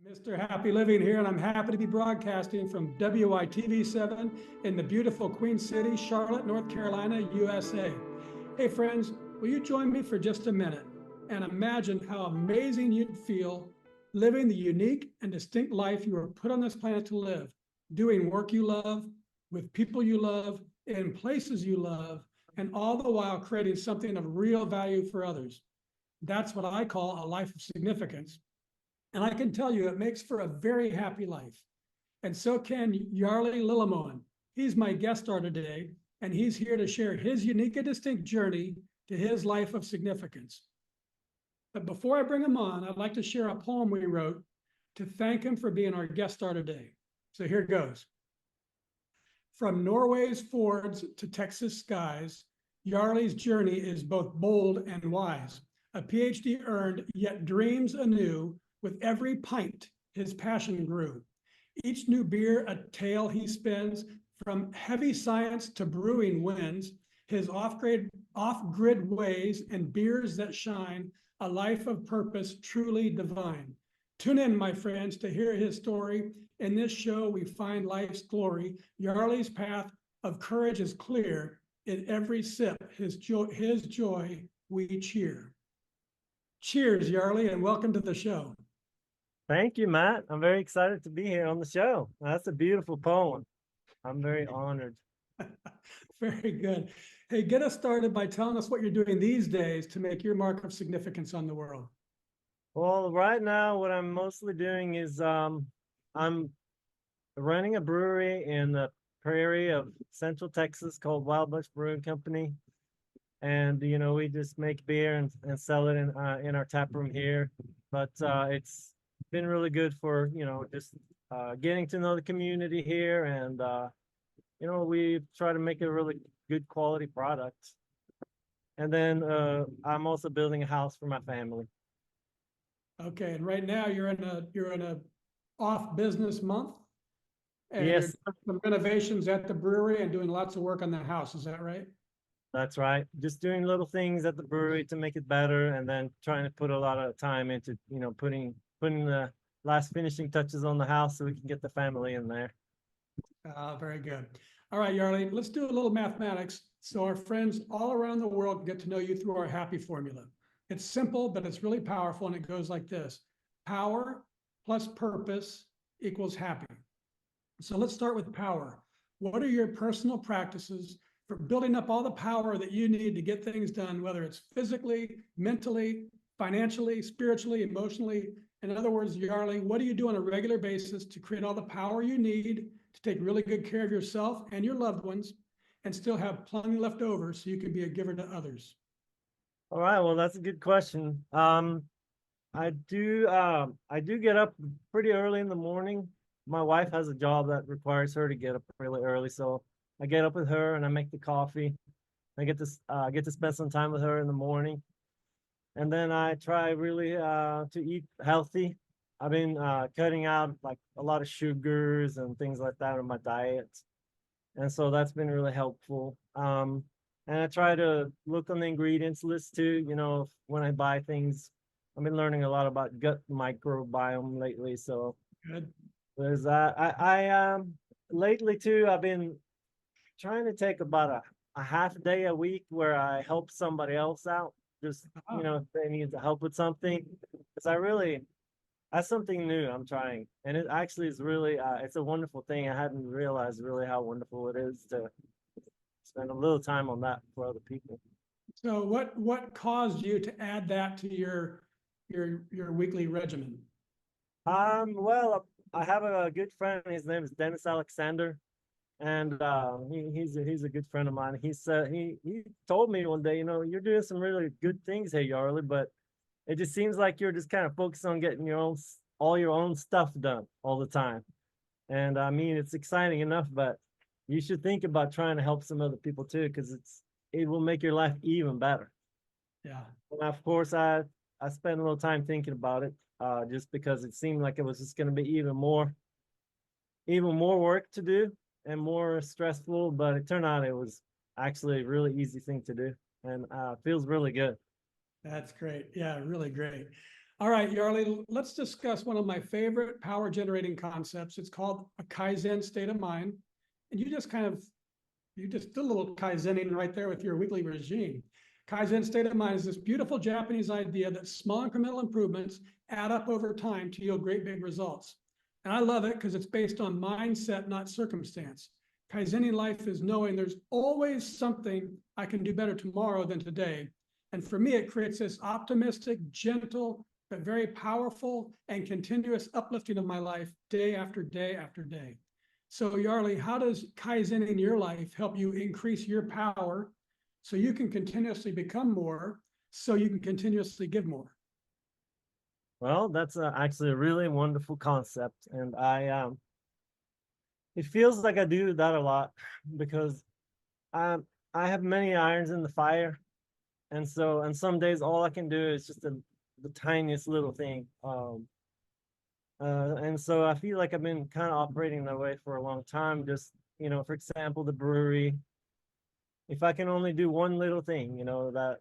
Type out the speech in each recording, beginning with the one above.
Mr. Happy Living here, and I'm happy to be broadcasting from WITV7 in the beautiful Queen City, Charlotte, North Carolina, USA. Hey friends, will you join me for just a minute and imagine how amazing you'd feel living the unique and distinct life you were put on this planet to live, doing work you love, with people you love, in places you love, and all the while creating something of real value for others. That's what I call a life of significance. And I can tell you, it makes for a very happy life. And so can Jarle Lillemoen. He's my guest star today, and he's here to share his unique and distinct journey to his life of significance. But before I bring him on, I'd like to share a poem we wrote to thank him for being our guest star today. So here goes. From Norway's fords to Texas skies, Jarle's journey is both bold and wise. A Ph.D. earned, yet dreams anew. With every pint, his passion grew. Each new beer a tale he spins, from heavy science to brewing wins, his off-grid ways and beers that shine, a life of purpose truly divine. Tune in, my friends, to hear his story. In this show, we find life's glory. Jarle's path of courage is clear. In every sip, his joy we cheer. Cheers, Jarle, and welcome to the show. Thank you, Matt. I'm very excited to be here on the show. That's a beautiful poem. I'm very honored. Very good. Hey, get us started by telling us what you're doing these days to make your mark of significance on the world. Well, right now, what I'm mostly doing is I'm running a brewery in the prairie of Central Texas called Wild Bunch Brewing Company. And, you know, we just make beer and sell it in our tap room here. But it's been really good for, you know, just getting to know the community here. And, you know, we try to make a really good quality product. And then I'm also building a house for my family. Okay, and right now you're in a off business month, and Yes, you're doing some renovations at the brewery and doing lots of work on the house. Is that right? that's right. Just doing little things at the brewery to make it better, and then trying to put a lot of time into, you know, putting the last finishing touches on the house so we can get the family in there. Very good. All right, Jarle, let's do a little mathematics so our friends all around the world can get to know you through our happy formula. It's simple, but it's really powerful, and it goes like this. Power plus purpose equals happy. So let's start with power. What are your personal practices for building up all the power that you need to get things done, whether it's physically, mentally, financially, spiritually, emotionally? In other words, Jarle, what do you do on a regular basis to create all the power you need to take really good care of yourself and your loved ones and still have plenty left over so you can be a giver to others? All right, well, that's a good question. I do get up pretty early in the morning. My wife has a job that requires her to get up really early, so I get up with her and I make the coffee. I get to spend some time with her in the morning, and then I try really to eat healthy. I've been cutting out like a lot of sugars and things like that in my diet, and so that's been really helpful. And I try to look on the ingredients list too. You know, when I buy things, I've been learning a lot about gut microbiome lately. So Good. there's that. I lately too, I've been trying to take about a half day a week where I help somebody else out. Just, you know, if they need help with something. Because that's something new I'm trying. And it actually is really, it's a wonderful thing. I hadn't realized really how wonderful it is to spend a little time on that for other people. So what caused you to add that to your weekly regimen? Well, I have a good friend. His name is Dennis Alexander, and he's a good friend of mine. He told me one day, you know, you're doing some really good things here, Jarle, but it just seems like you're just kind of focused on getting all your own stuff done all the time. And I mean, it's exciting enough, but you should think about trying to help some other people too, because it will make your life even better. Yeah. And of course, I spent a little time thinking about it, just because it seemed like it was just going to be even more work to do and more stressful. But it turned out it was actually a really easy thing to do, and feels really good. That's great. Yeah, really great. All right, Jarle, let's discuss one of my favorite power generating concepts. It's called a Kaizen state of mind. And you just did a little Kaizening right there with your weekly regime. Kaizen state of mind is this beautiful Japanese idea that small incremental improvements add up over time to yield great big results. And I love it because it's based on mindset, not circumstance. Kaizening life is knowing there's always something I can do better tomorrow than today. And for me, it creates this optimistic, gentle, but very powerful and continuous uplifting of my life day after day after day. So Jarle, how does Kaizen in your life help you increase your power so you can continuously become more, so you can continuously give more? Well, that's actually a really wonderful concept, and it feels like I do that a lot because I I have many irons in the fire, and some days all I can do is just the tiniest little thing. And so I feel like I've been kind of operating that way for a long time. Just, for example, the brewery. If I can only do one little thing, that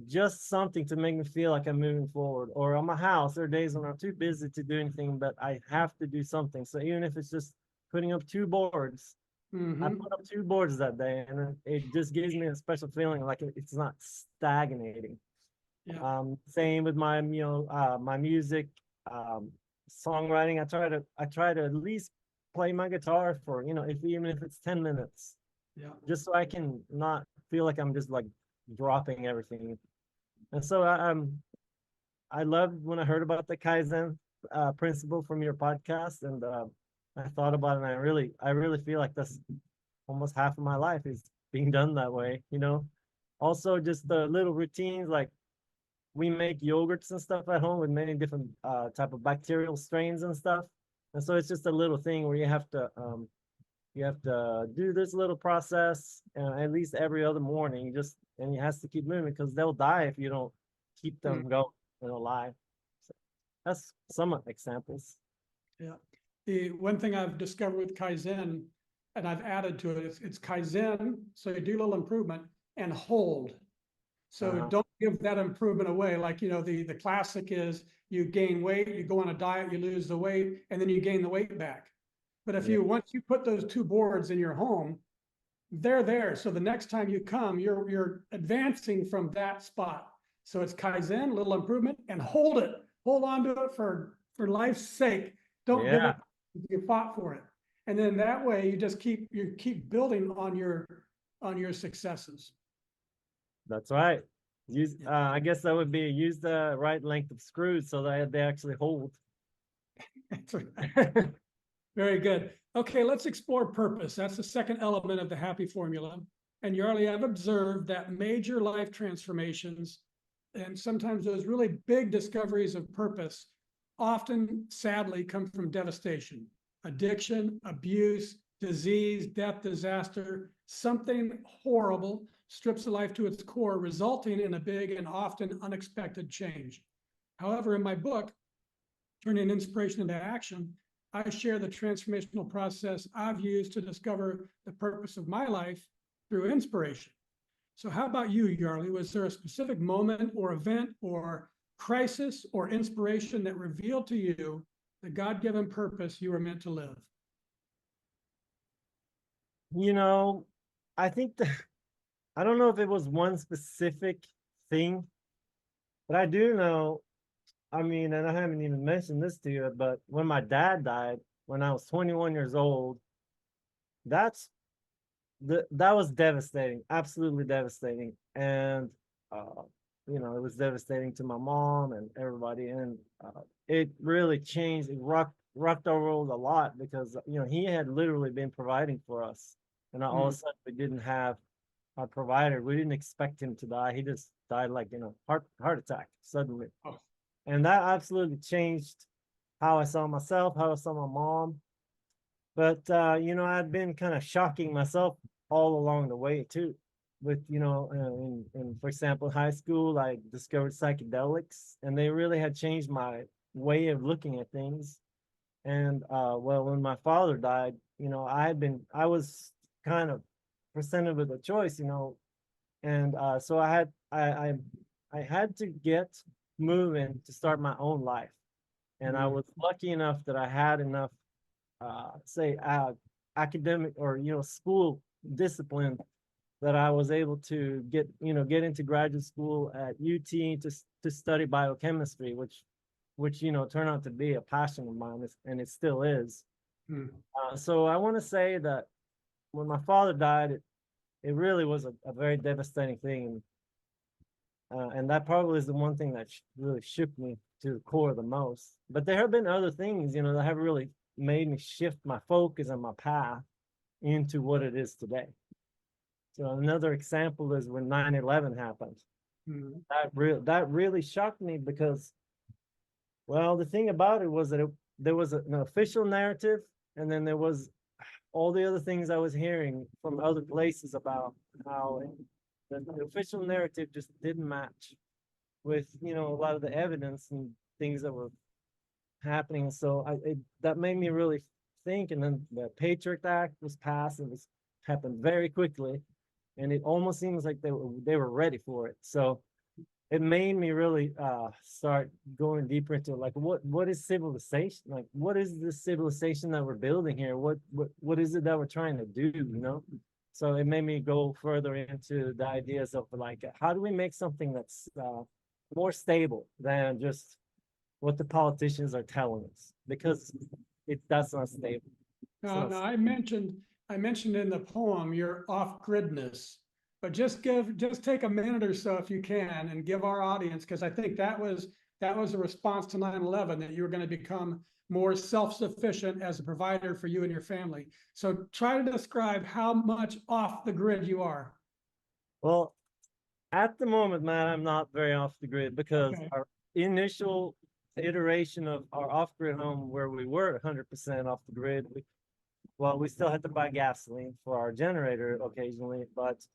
just something to make me feel like I'm moving forward. Or on my house, there are days when I'm too busy to do anything, but I have to do something. So even if it's just putting up two boards, I put up two boards that day, and it just gives me a special feeling like it's not stagnating. Yeah. Same with my, my music, songwriting. I try to at least play my guitar for, even if it's 10 minutes, Yeah. just so I can not feel like I'm just like dropping everything. And so I loved when I heard about the Kaizen principle from your podcast, and I thought about it, and I really feel like that's almost half of my life is being done that way. Also just the little routines, like we make yogurts and stuff at home with many different type of bacterial strains and stuff, and so it's just a little thing where you have to do this little process at least every other morning, and it has to keep moving because they'll die if you don't keep them going and alive. So that's some examples. Yeah. The one thing I've discovered with Kaizen, and I've added to it, it's Kaizen, so you do a little improvement and hold. So don't give that improvement away. Like, the classic is you gain weight, you go on a diet, you lose the weight, and then you gain the weight back. But once you put those two boards in your home, they're there. So the next time you come, you're advancing from that spot. So it's Kaizen, little improvement, and hold it. Hold on to it for life's sake. Don't give up. You fought for it. And then that way you keep building on your successes. That's right. I guess that would be use the right length of screws so that they actually hold. That's right. Very good. Okay, let's explore purpose. That's the second element of the happy formula. And Jarle, I've observed that major life transformations and sometimes those really big discoveries of purpose often, sadly, come from devastation, addiction, abuse, disease, death, disaster. Something horrible strips a life to its core, resulting in a big and often unexpected change. However, in my book, Turning Inspiration into Action, I share the transformational process I've used to discover the purpose of my life through inspiration. So how about you, Jarle? Was there a specific moment or event or crisis or inspiration that revealed to you the God-given purpose you were meant to live? I think I don't know if it was one specific thing, but I do know, and I haven't even mentioned this to you, but when my dad died when I was 21 years old, that was devastating, absolutely devastating. And it was devastating to my mom and everybody, and it really changed. It rocked our world a lot because he had literally been providing for us, and all of a sudden we didn't have our provider. We didn't expect him to die. He just died like heart attack suddenly. And that absolutely changed how I saw myself, how I saw my mom. But I'd been kind of shocking myself all along the way too. With in for example, high school, I discovered psychedelics, and they really had changed my way of looking at things. And when my father died, I was kind of presented with a choice, and so I had to get moving to start my own life. And I was lucky enough that I had enough, academic or, school discipline that I was able to get into graduate school at UT to study biochemistry, which turned out to be a passion of mine, and it still is. So I want to say that when my father died, it really was a very devastating thing, and that probably is the one thing that really shook me to the core the most. But there have been other things, that have really made me shift my focus and my path into what it is today. So another example is when 9/11 happened. That really shocked me because, well, the thing about it was that there was an official narrative, and then there was all the other things I was hearing from other places about how the official narrative just didn't match with, a lot of the evidence and things that were happening. So that made me really think. And then the Patriot Act was passed, and it happened very quickly, and it almost seems like they were ready for it. So it made me really start going deeper into like what is civilization? Like, what is this civilization that we're building here? What is it that we're trying to do? So it made me go further into the ideas of like, how do we make something that's more stable than just what the politicians are telling us, because that's not stable. No, I mentioned in the poem your off-gridness, but just take a minute or so if you can and give our audience, because I think that was a response to 9/11, that you were going to become more self-sufficient as a provider for you and your family. So try to describe how much off the grid you are. Well, at the moment, Matt, I'm not very off the grid, because our initial iteration of our off-grid home, where we were 100% off the grid, we still had to buy gasoline for our generator occasionally, but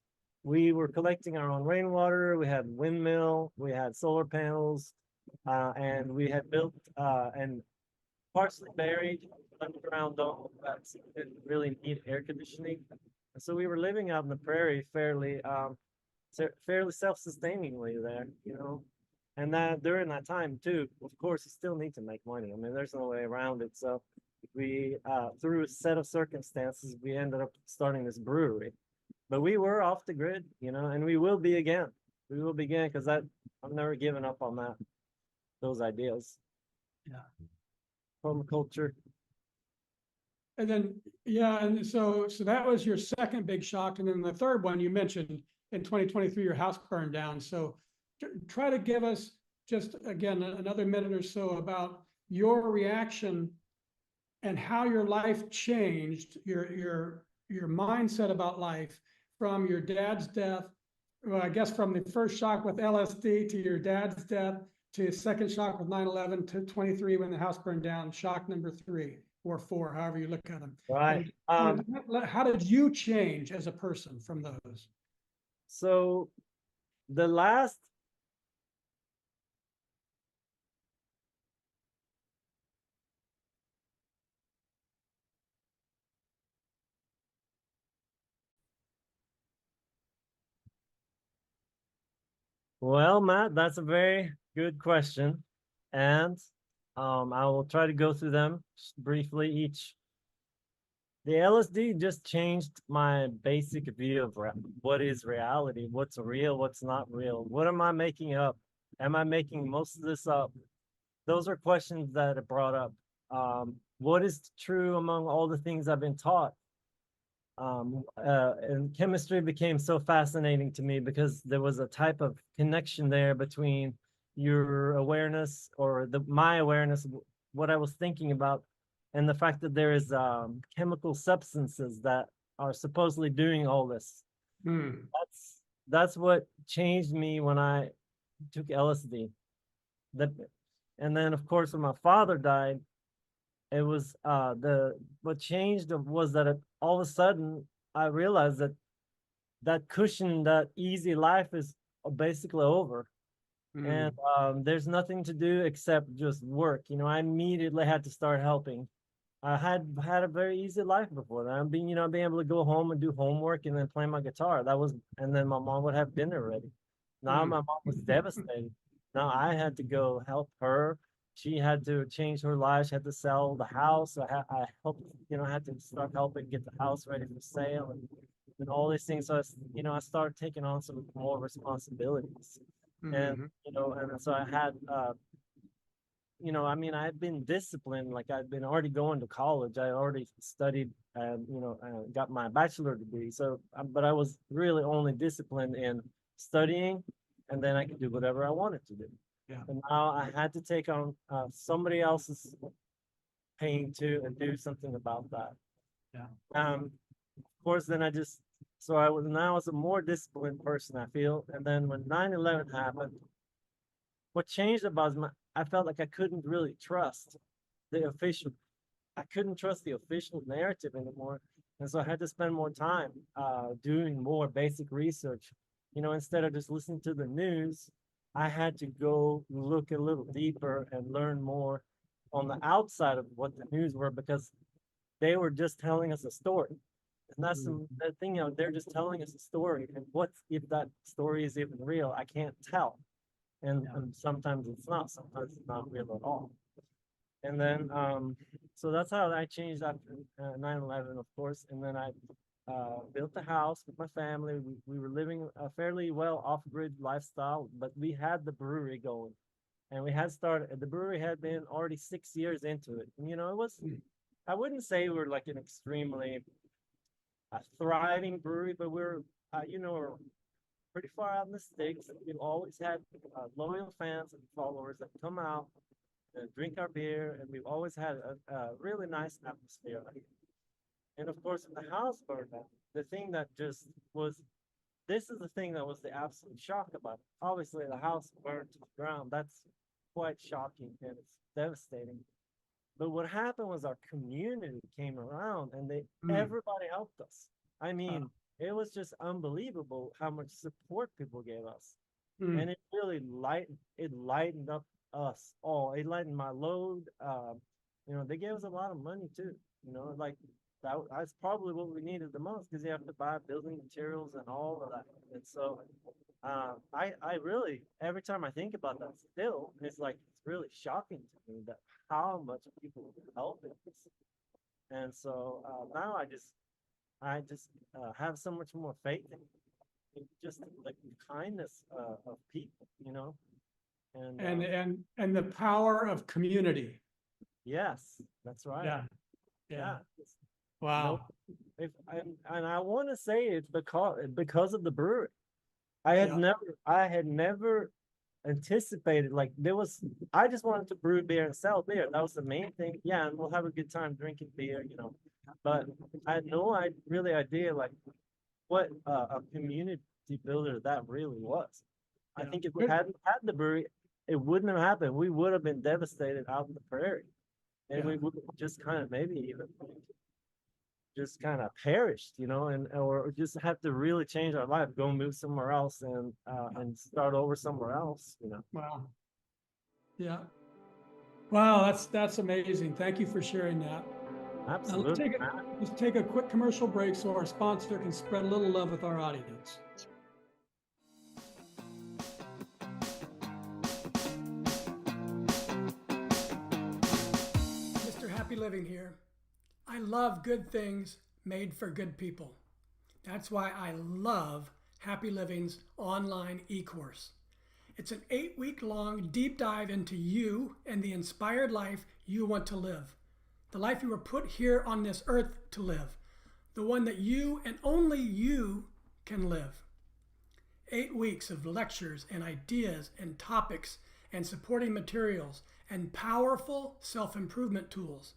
we were collecting our own rainwater. We had windmill, we had solar panels, and we had built and partially buried underground dome that didn't really need air conditioning. And so we were living out in the prairie fairly self-sustainingly there, And that during that time too, of course, you still need to make money. I mean, there's no way around it. So we, through a set of circumstances, we ended up starting this brewery. But we were off the grid, and we will be again. We will be again, because I've never given up on those ideas. Yeah. Permaculture. And then, and so that was your second big shock. And then the third one you mentioned, in 2023, your house burned down. So try to give us just, again, another minute or so about your reaction and how your life changed, your mindset about life from your dad's death, well, I guess from the first shock with LSD to your dad's death to second shock with 9/11 to 23 when the house burned down, shock number 3 or 4, however you look at them. Right. How did you change as a person from those? So the last Well, Matt, that's a very good question. And I will try to go through them briefly each. The LSD just changed my basic view of what is reality, what's real, what's not real. What am I making up? Am I making most of this up? Those are questions that it brought up. What is true among all the things I've been taught? And chemistry became so fascinating to me because there was a type of connection there between your awareness or my awareness, what I was thinking about, and the fact that there is chemical substances that are supposedly doing all this. That's what changed me when I took LSD. And then, of course, when my father died, it was what changed was that all of a sudden I realized that cushion, that easy life is basically over. And there's nothing to do except just work. I immediately had to start helping. I had a very easy life before that. Being able to go home and do homework and then play my guitar. And then my mom would have dinner ready. Now my mom was devastated. Now I had to go help her. She had to change her life. She had to sell the house. I helped, I had to start helping get the house ready for sale and all these things. So I started taking on some more responsibilities. And, Mm-hmm. and so I had, I mean, I've been disciplined. Like I've been already going to college. I already studied, got my bachelor degree. So, but I was really only disciplined in studying, and then I could do whatever I wanted to do. Yeah. And now I had to take on somebody else's pain too and do something about that. Yeah. Of course, then so I was now as a more disciplined person, I feel. And then when 9/11 happened, what changed about I felt like I couldn't really trust the official. I couldn't trust the official narrative anymore, and so I had to spend more time doing more basic research. Instead of just listening to the news, I had to go look a little deeper and learn more on the outside of what the news were, because they were just telling us a story. And that's the thing, they're just telling us a story. And what if that story is even real? I can't tell. And sometimes it's not, sometimes it's not real at all. And then, so that's how I changed after 9/11, of course. And then I built a house with my family. We were living a fairly well off-grid lifestyle, but we had the brewery going. And the brewery had been already 6 years into it. And, it was, I wouldn't say we're like an extremely thriving brewery, but we're pretty far out in the sticks. We've always had loyal fans and followers that come out and drink our beer, and we've always had a really nice atmosphere. And of course, when the house burned down, the thing that just was, this is the thing that was the absolute shock about it. Obviously, the house burned to the ground. That's quite shocking and it's devastating. But what happened was our community came around and everybody helped us. I mean, it was just unbelievable how much support people gave us. And it really lightened up us all. It lightened my load. They gave us a lot of money too. Like that's probably what we needed the most, because you have to buy building materials and all of that. And so I really, every time I think about that still, it's like, it's really shocking to me that how much people help us. And so now I just have so much more faith in just like the kindness of people, and the power of community. Yes, that's right. Yeah. Wow. And I want to say it's because of the brewery. I had never anticipated, like, I just wanted to brew beer and sell beer. That was the main thing. Yeah, and we'll have a good time drinking beer, but I had no idea like what a community builder that really was. I think if we hadn't had the brewery, it wouldn't have happened. We would have been devastated out in the prairie, and we would just kind of maybe even just kind of perished, or just have to really change our life, go move somewhere else and start over somewhere else, Wow. Yeah. Wow, that's amazing. Thank you for sharing that. Absolutely. Let's take a quick commercial break so our sponsor can spread a little love with our audience. Mr. Happy Living here. I love good things made for good people. That's why I love Happy Living's online e-course. It's an 8-week-long deep dive into you and the inspired life you want to live. The life you were put here on this earth to live. The one that you and only you can live. 8 weeks of lectures and ideas and topics and supporting materials and powerful self-improvement tools.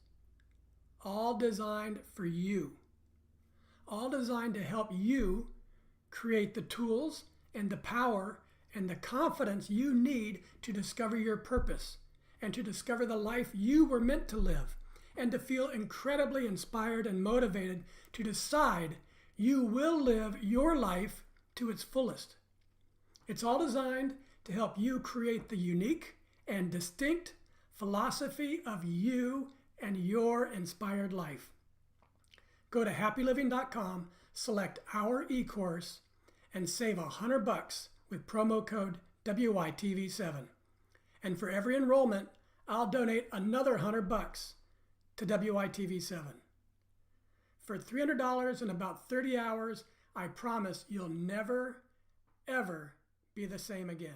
All designed for you. All designed to help you create the tools and the power and the confidence you need to discover your purpose and to discover the life you were meant to live, and to feel incredibly inspired and motivated to decide you will live your life to its fullest. It's all designed to help you create the unique and distinct philosophy of you and your inspired life. Go to happyliving.com, select our e-course, and save $100 with promo code WITV7. And for every enrollment, I'll donate another $100 to WITV7. For $300 and about 30 hours, I promise you'll never, ever be the same again.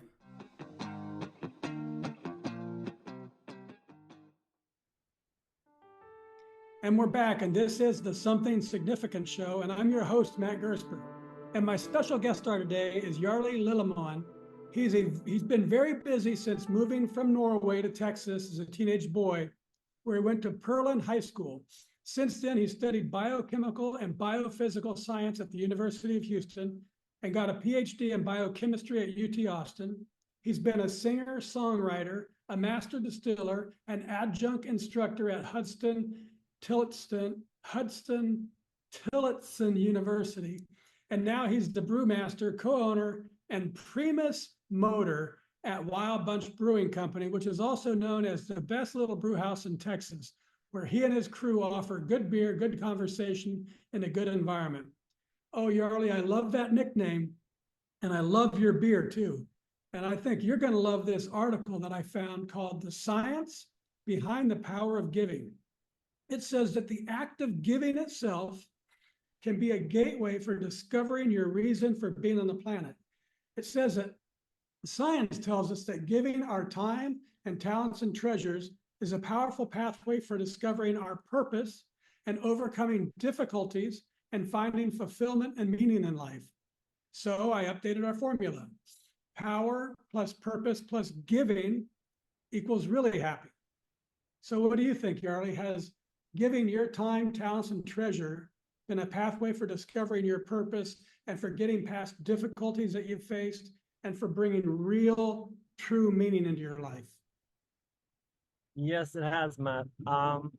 And we're back, and this is the Something Significant Show, and I'm your host, Matt Gersper. And my special guest star today is Jarle Lillemoen. He's been very busy since moving from Norway to Texas as a teenage boy, where he went to Pearland High School. Since then, he studied biochemical and biophysical science at the University of Houston and got a Ph.D. in biochemistry at UT Austin. He's been a singer-songwriter, a master distiller, and adjunct instructor at Huston-Tillotson University. And now he's the brewmaster, co-owner, and primus motor at Wild Bunch Brewing Company, which is also known as the best little brew house in Texas, where he and his crew offer good beer, good conversation, and a good environment. Oh, Jarle, I love that nickname, and I love your beer too. And I think you're going to love this article that I found called The Science Behind the Power of Giving. It says that the act of giving itself can be a gateway for discovering your reason for being on the planet. It says that science tells us that giving our time and talents and treasures is a powerful pathway for discovering our purpose and overcoming difficulties and finding fulfillment and meaning in life. So I updated our formula. Power plus purpose plus giving equals really happy. So what do you think, Jarle? Has giving your time, talents, and treasure been a pathway for discovering your purpose and for getting past difficulties that you've faced and for bringing real, true meaning into your life? Yes, it has, Matt. I've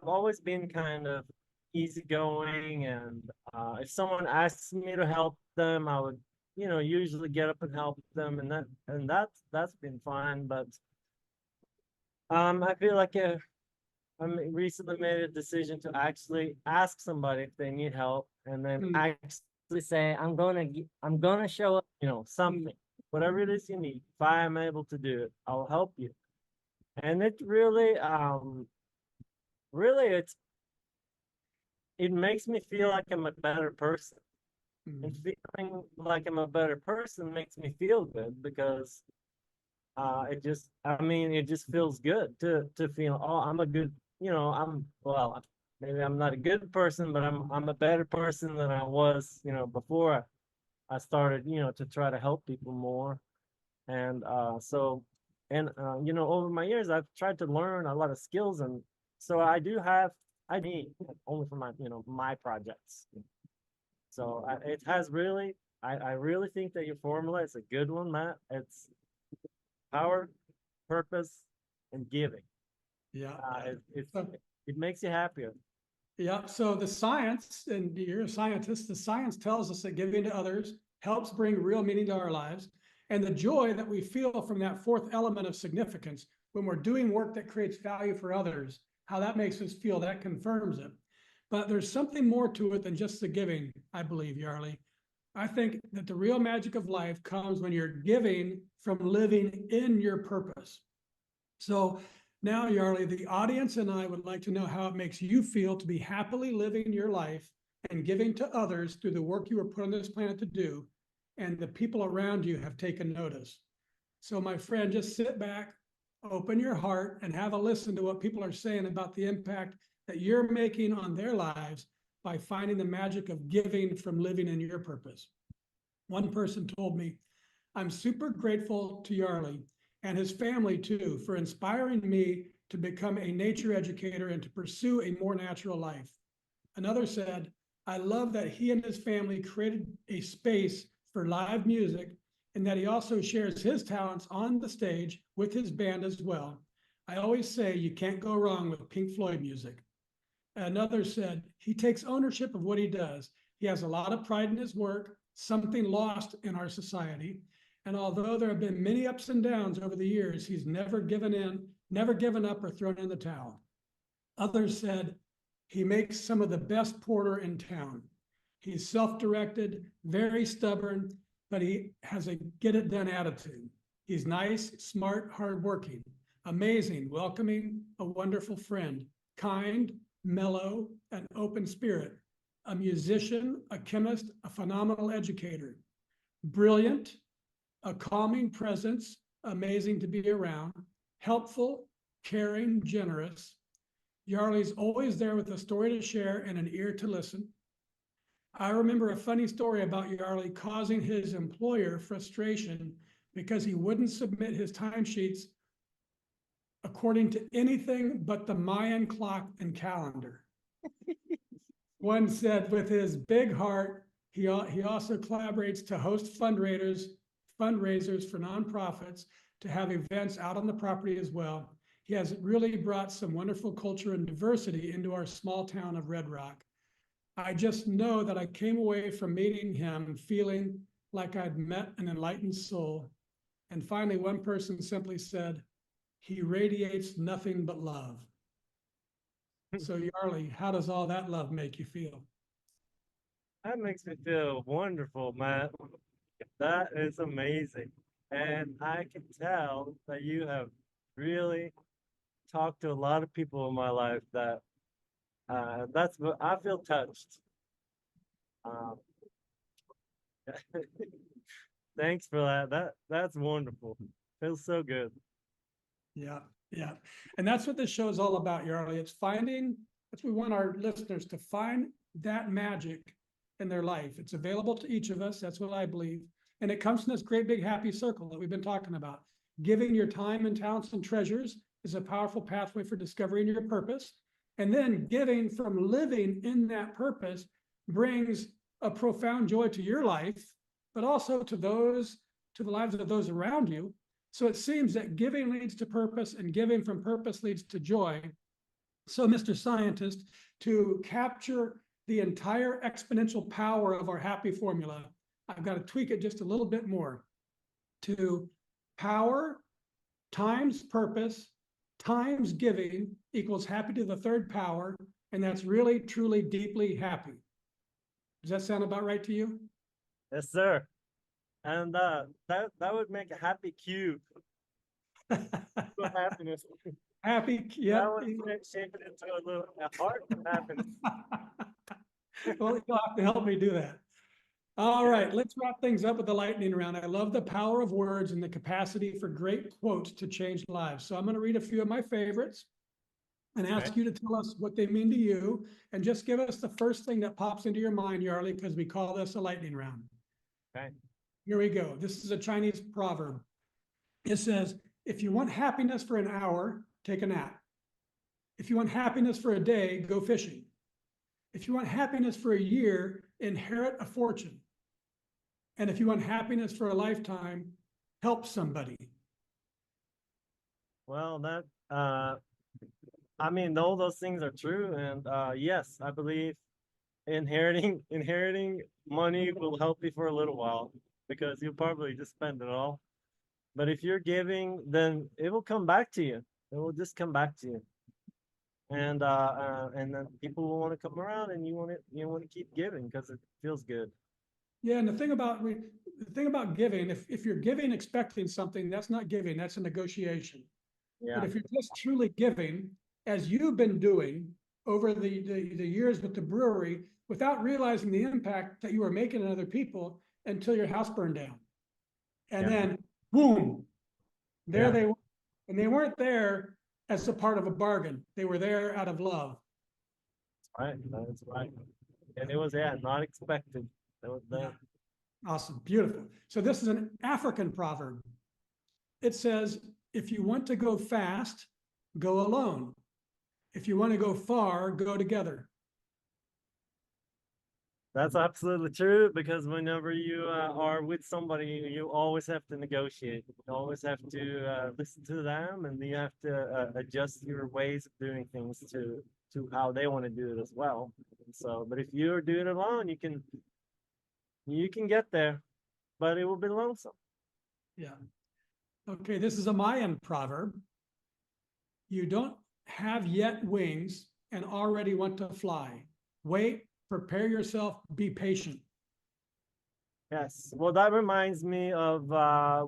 always been kind of easygoing, and if someone asks me to help them, I would, usually get up and help them, and that's been fine. But I feel like I recently made a decision to actually ask somebody if they need help, and then actually say, I'm gonna show up, something, whatever it is you need. If I am able to do it, I'll help you. And it really, it makes me feel like I'm a better person. And feeling like I'm a better person makes me feel good, because it just feels good to feel, oh, I'm a good, maybe I'm not a good person, but I'm a better person than I was, before I started, to try to help people more. And over my years, I've tried to learn a lot of skills, and so I need only for my, my projects. So it has really, I really think that your formula is a good one, Matt. It's power, purpose, and giving. Yeah. It makes you happier. Yeah. So the science, and you're a scientist, the science tells us that giving to others helps bring real meaning to our lives. And the joy that we feel from that fourth element of significance when we're doing work that creates value for others, how that makes us feel, that confirms it. But there's something more to it than just the giving, I believe, Jarle. I think that the real magic of life comes when you're giving from living in your purpose. So now, Jarle, the audience and I would like to know how it makes you feel to be happily living your life and giving to others through the work you were put on this planet to do, and the people around you have taken notice. So my friend, just sit back, open your heart, and have a listen to what people are saying about the impact that you're making on their lives by finding the magic of giving from living in your purpose. One person told me, I'm super grateful to Jarle and his family too for inspiring me to become a nature educator and to pursue a more natural life. Another said, I love that he and his family created a space for live music and that he also shares his talents on the stage with his band as well. I always say you can't go wrong with Pink Floyd music. Another said, he takes ownership of what he does. He has a lot of pride in his work, something lost in our society. And although there have been many ups and downs over the years, he's never given up or thrown in the towel. Others said, he makes some of the best porter in town. He's self-directed, very stubborn, but he has a get-it-done attitude. He's nice, smart, hardworking, amazing, welcoming, a wonderful friend, kind, mellow, an open spirit, a musician, a chemist, a phenomenal educator, brilliant, a calming presence, amazing to be around, helpful, caring, generous. Jarle's always there with a story to share and an ear to listen. I remember a funny story about Jarle causing his employer frustration because he wouldn't submit his timesheets according to anything but the Mayan clock and calendar. One said with his big heart, he also collaborates to host fundraisers for nonprofits, to have events out on the property as well. He has really brought some wonderful culture and diversity into our small town of Red Rock. I just know that I came away from meeting him feeling like I'd met an enlightened soul. And finally, one person simply said, he radiates nothing but love. So Jarle, how does all that love make you feel? That makes me feel wonderful, man. That is amazing. And I can tell that you have really talked to a lot of people in my life that that's what I feel touched. Um, thanks for that. That's wonderful. Feels so good. Yeah, yeah. And that's what this show is all about, Jarle. It's finding, that's what we want our listeners to find, that magic in their life. It's available to each of us. That's what I believe. And it comes from this great big happy circle that we've been talking about. Giving your time and talents and treasures is a powerful pathway for discovering your purpose. And then giving from living in that purpose brings a profound joy to your life, but also to the lives of those around you. So it seems that giving leads to purpose and giving from purpose leads to joy. So, Mr. Scientist, to capture the entire exponential power of our happy formula, I've got to tweak it just a little bit more to power times purpose times giving equals happy to the third power. And that's really, truly, deeply happy. Does that sound about right to you? Yes, sir. And that would make a happy cube. For happiness. Happy, yeah. That would shape it into a heart of happiness. Well, you'll have to help me do that. All right, let's wrap things up with the lightning round. I love the power of words and the capacity for great quotes to change lives. So I'm going to read a few of my favorites and ask you to tell us what they mean to you. And just give us the first thing that pops into your mind, Jarle, because we call this a lightning round. Okay. Here we go. This is a Chinese proverb. It says, if you want happiness for an hour, take a nap. If you want happiness for a day, go fishing. If you want happiness for a year, inherit a fortune. And if you want happiness for a lifetime, help somebody. Well, I mean, all those things are true. And yes, I believe inheriting money will help you for a little while because you'll probably just spend it all. But if you're giving, then it will come back to you. It will just come back to you. And then people will want to come around, and you want to keep giving because it feels good. Yeah, and the thing about giving, if you're giving expecting something, that's not giving, that's a negotiation. Yeah. But if you're just truly giving, as you've been doing over the years with the brewery, without realizing the impact that you were making on other people until your house burned down. And then, boom, there they were. And they weren't there as a part of a bargain. They were there out of love. Right, that's right. And it was, not expected. That was that. Yeah. Awesome, beautiful. So this is an African proverb. It says, if you want to go fast, go alone. If you want to go far, go together. That's absolutely true, because whenever you are with somebody, you always have to negotiate. You always have to listen to them, and you have to adjust your ways of doing things to how they want to do it as well. So, but if you're doing it alone, you can get there, but it will be lonesome. Yeah. Okay, this is a Mayan proverb. You don't have yet wings and already want to fly. Wait, prepare yourself, be patient. Yes. Well, that reminds me of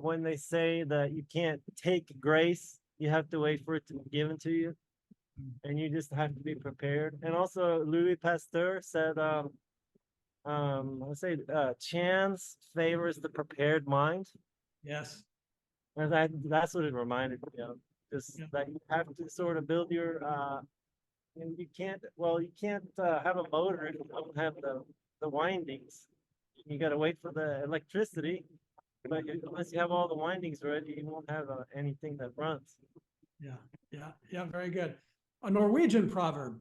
when they say that you can't take grace, you have to wait for it to be given to you, and you just have to be prepared. And also, Louis Pasteur said, let's say, chance favors the prepared mind. Yes. And that's what it reminded me of. Just Yeah. that you have to sort of build your, and you can't have a motor if you don't have the windings. You got to wait for the electricity, but unless you have all the windings ready, you won't have anything that runs. Yeah. Yeah. Yeah. Very good. A Norwegian proverb: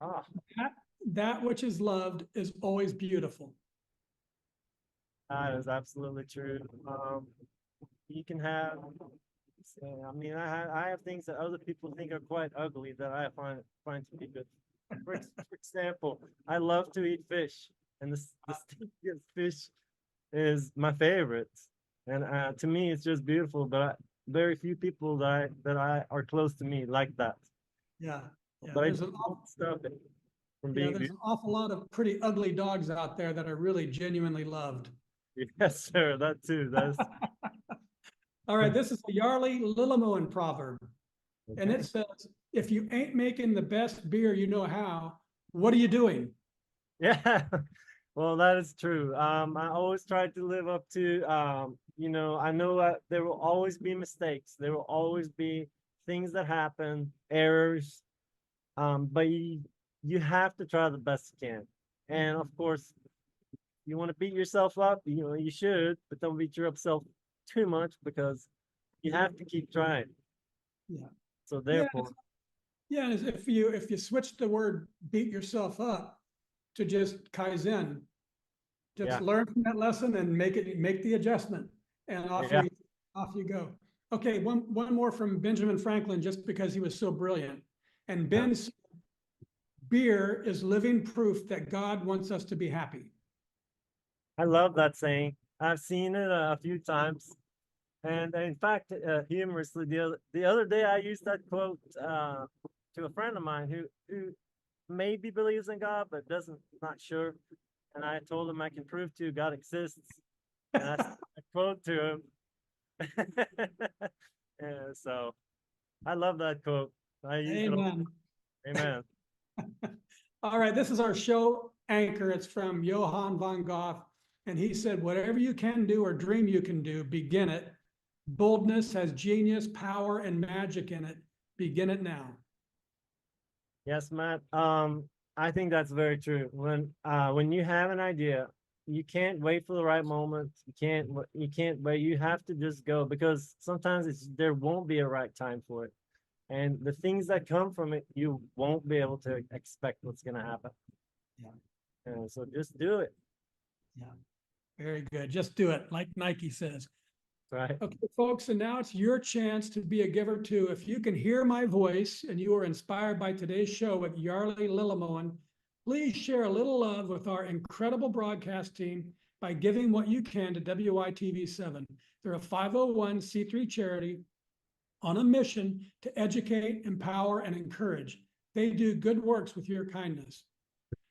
Ah, that, that which is loved is always beautiful. that is absolutely true. You can have, I mean, I have things that other people think are quite ugly that I find to be good. For example, I love to eat fish, and the stinkiest fish is my favorite. And to me, it's just beautiful. But very few people that I are close to me like that. Yeah. Yeah. But I don't stop it from being There's an awful lot of pretty ugly dogs out there that are really genuinely loved. beautiful. Yes, sir. That too. That's All right, this is a Jarle Lillemoen proverb, and okay. it says, "If you ain't making the best beer you know how, what are you doing?" Yeah. Well, that is true. I always try to live up to, I know that there will always be mistakes. There will always be things that happen, errors. But you have to try the best you can. And of course, you want to beat yourself up, you should, but don't beat yourself too much because you have to keep trying. Yeah, So yeah, therefore, yeah. If you switch the word "beat yourself up" to just kaizen, just yeah, learn from that lesson and make the adjustment, and yeah, off you go. Okay, one more from Benjamin Franklin, just because he was so brilliant. And yeah. Ben, beer is living proof that God wants us to be happy. I love that saying. I've seen it a few times. And in fact, humorously, the other day I used that quote to a friend of mine who maybe believes in God but doesn't, not sure. And I told him I can prove to you God exists. And I sent a quote to him. And so I love that quote. I use it all. Amen. Amen. All right, this is our show anchor. It's from Johann von Goth. And he said, "Whatever you can do or dream you can do, begin it. Boldness has genius, power, and magic in it. Begin it now." Yes, Matt. I think that's very true. When you have an idea, you can't wait for the right moment. You can't wait. You have to just go because sometimes there won't be a right time for it. And the things that come from it, you won't be able to expect what's going to happen. Yeah, And so just do it. yeah. Very good. Just do it, like Nike says. Right. Okay, folks, and now it's your chance to be a giver too. If you can hear my voice and you are inspired by today's show with Jarle Lillemoen, please share a little love with our incredible broadcast team by giving what you can to WITV7. They're a 501c3 charity on a mission to educate, empower, and encourage. They do good works with your kindness.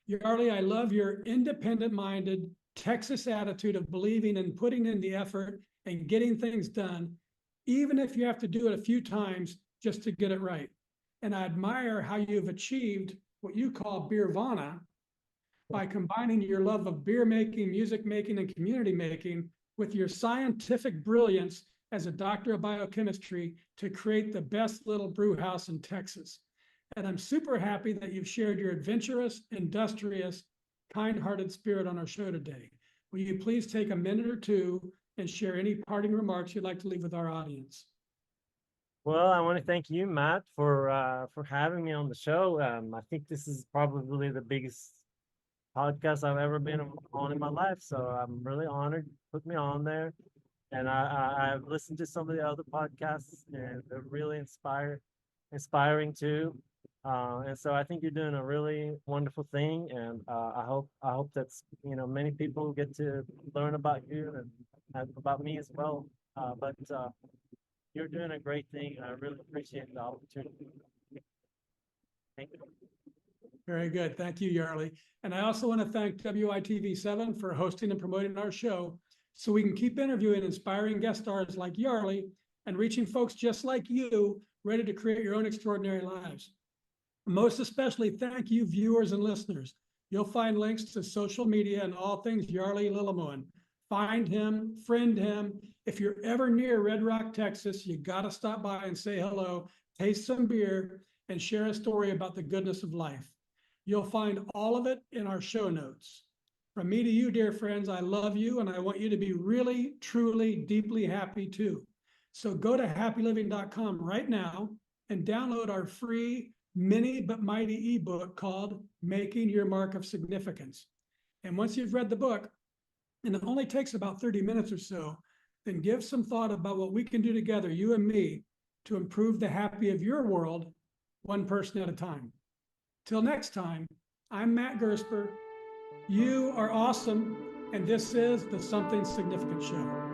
Jarle, I love your independent-minded Texas attitude of believing and putting in the effort and getting things done, even if you have to do it a few times just to get it right. And I admire how you've achieved what you call Beer-vana by combining your love of beer making, music making, and community making with your scientific brilliance as a doctor of biochemistry to create the best little brew house in Texas. And I'm super happy that you've shared your adventurous, industrious, kind-hearted spirit on our show today. Will you please take a minute or two and share any parting remarks you'd like to leave with our audience? Well, I want to thank you, Matt, for having me on the show. I think this is probably the biggest podcast I've ever been on in my life. So I'm really honored you put me on there. And I've listened to some of the other podcasts and they're really inspiring too. And so I think you're doing a really wonderful thing. And I hope that's, many people get to learn about you and about me as well. But you're doing a great thing. And I really appreciate the opportunity. Thank you. Very good. Thank you, Jarle. And I also want to thank WITV7 for hosting and promoting our show so we can keep interviewing inspiring guest stars like Jarle and reaching folks just like you ready to create your own extraordinary lives. Most especially, thank you, viewers and listeners. You'll find links to social media and all things Jarle Lillemoen. Find him, friend him. If you're ever near Red Rock, Texas, you got to stop by and say hello, taste some beer, and share a story about the goodness of life. You'll find all of it in our show notes. From me to you, dear friends, I love you, and I want you to be really, truly, deeply happy too. So go to happyliving.com right now and download our free mini but mighty ebook called Making Your Mark of Significance. And once you've read the book, and it only takes about 30 minutes or so, then give some thought about what we can do together, you and me, to improve the happy of your world, one person at a time. Till next time, I'm Matt Gersper. You are awesome, and this is the Something Significant Show.